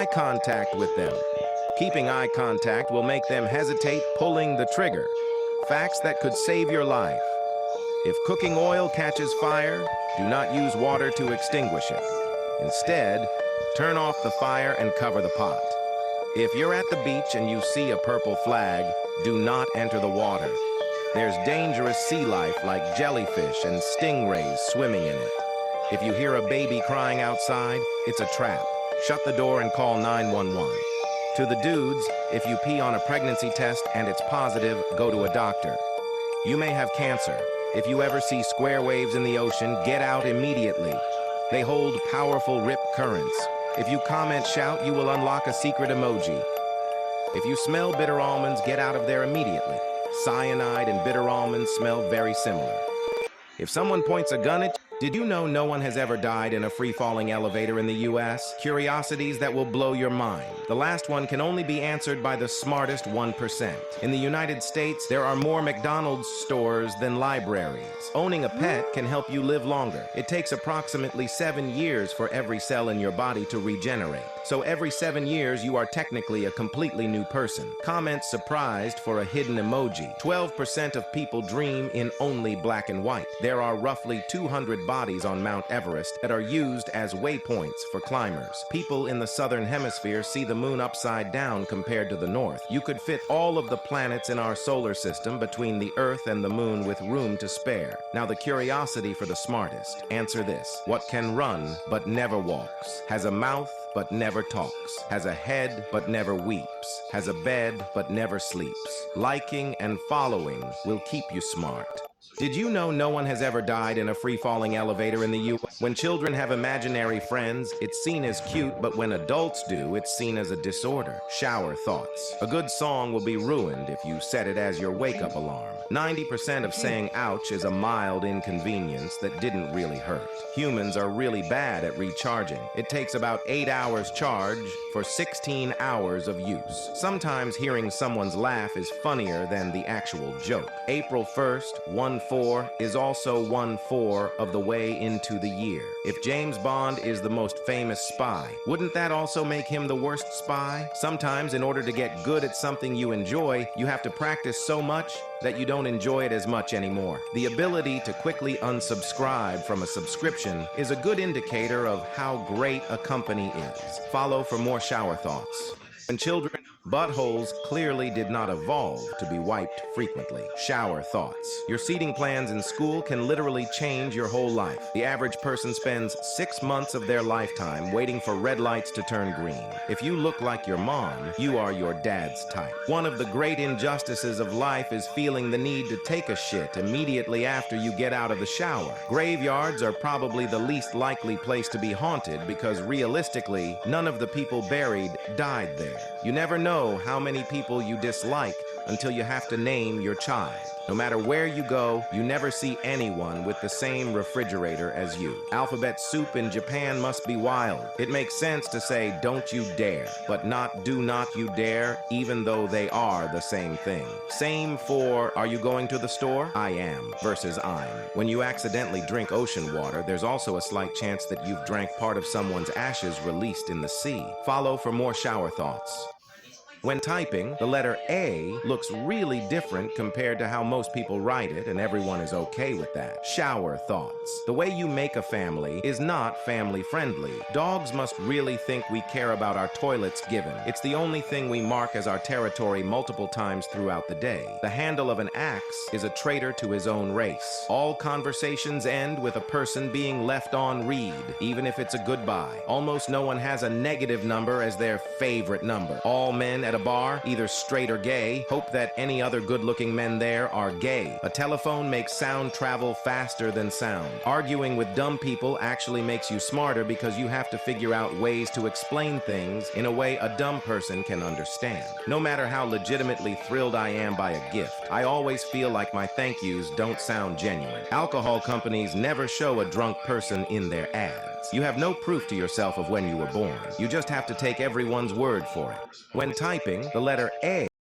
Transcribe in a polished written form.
eye contact with them. Keeping eye contact will make them hesitate pulling the trigger. Facts that could save your life. If cooking oil catches fire, do not use water to extinguish it. Instead, turn off the fire and cover the pot. If you're at the beach and you see a purple flag, do not enter the water. There's dangerous sea life like jellyfish and stingrays swimming in it. If you hear a baby crying outside, it's a trap. Shut the door and call 911. To the dudes, if you pee on a pregnancy test and it's positive, go to a doctor. You may have cancer. If you ever see square waves in the ocean, get out immediately. They hold powerful rip currents. If you comment shout, you will unlock a secret emoji. If you smell bitter almonds, get out of there immediately. Cyanide and bitter almonds smell very similar. If someone points a gun at you, did you know no one has ever died in a free-falling elevator in the US? Curiosities that will blow your mind. The last one can only be answered by the smartest 1%. In the United States, there are more McDonald's stores than libraries. Owning a pet can help you live longer. It takes approximately 7 years for every cell in your body to regenerate. So every 7 years, you are technically a completely new person. Comment surprised for a hidden emoji. 12% of people dream in only black and white. There are roughly 200 bodies on Mount Everest that are used as waypoints for climbers. People in the southern hemisphere see the moon upside down compared to the north. You could fit all of the planets in our solar system between the Earth and the moon with room to spare. Now the curiosity for the smartest. Answer this. What can run but never walks? Has a mouth but never talks? Has a head but never weeps? Has a bed but never sleeps? Liking and following will keep you smart. Did you know no one has ever died in a free-falling elevator in the U.S.? When children have imaginary friends, it's seen as cute, but when adults do, it's seen as a disorder. Shower thoughts. A good song will be ruined if you set it as your wake-up alarm. 90% of saying ouch is a mild inconvenience that didn't really hurt. Humans are really bad at recharging. It takes about 8 hours charge for 16 hours of use. Sometimes hearing someone's laugh is funnier than the actual joke. April 1st, 1/4 is also 1/4 of the way into the year. If James Bond is the most famous spy, wouldn't that also make him the worst spy? Sometimes in order to get good at something you enjoy, you have to practice so much that you don't enjoy it as much anymore. The ability to quickly unsubscribe from a subscription is a good indicator of how great a company is. Follow for more shower thoughts. When children, buttholes clearly did not evolve to be wiped frequently. Shower thoughts. Your seating plans in school can literally change your whole life. The average person spends 6 months of their lifetime waiting for red lights to turn green. If you look like your mom, you are your dad's type. One of the great injustices of life is feeling the need to take a shit immediately after you get out of the shower. Graveyards are probably the least likely place to be haunted because realistically, none of the people buried died there. You never know how many people you dislike until you have to name your child. No matter where you go, you never see anyone with the same refrigerator as you. Alphabet soup in Japan must be wild. It makes sense to say don't you dare, but not do not you dare, even though they are the same thing. Same for are you going to the store? I am versus I'm. When you accidentally drink ocean water, there's also a slight chance that you've drank part of someone's ashes released in the sea. Follow for more shower thoughts. When typing, the letter A looks really different compared to how most people write it, and everyone is okay with that. Shower thoughts. The way you make a family is not family-friendly. Dogs must really think we care about our toilets given. It's the only thing we mark as our territory multiple times throughout the day. The handle of an axe is a traitor to his own race. All conversations end with a person being left on read, even if it's a goodbye. Almost no one has a negative number as their favorite number. All men at a bar, either straight or gay, hope that any other good-looking men there are gay. A telephone makes sound travel faster than sound. Arguing with dumb people actually makes you smarter because you have to figure out ways to explain things in a way a dumb person can understand. No matter how legitimately thrilled I am by a gift, I always feel like my thank yous don't sound genuine. Alcohol companies never show a drunk person in their ads. You have no proof to yourself of when you were born. You just have to take everyone's word for it. When typing, the letter A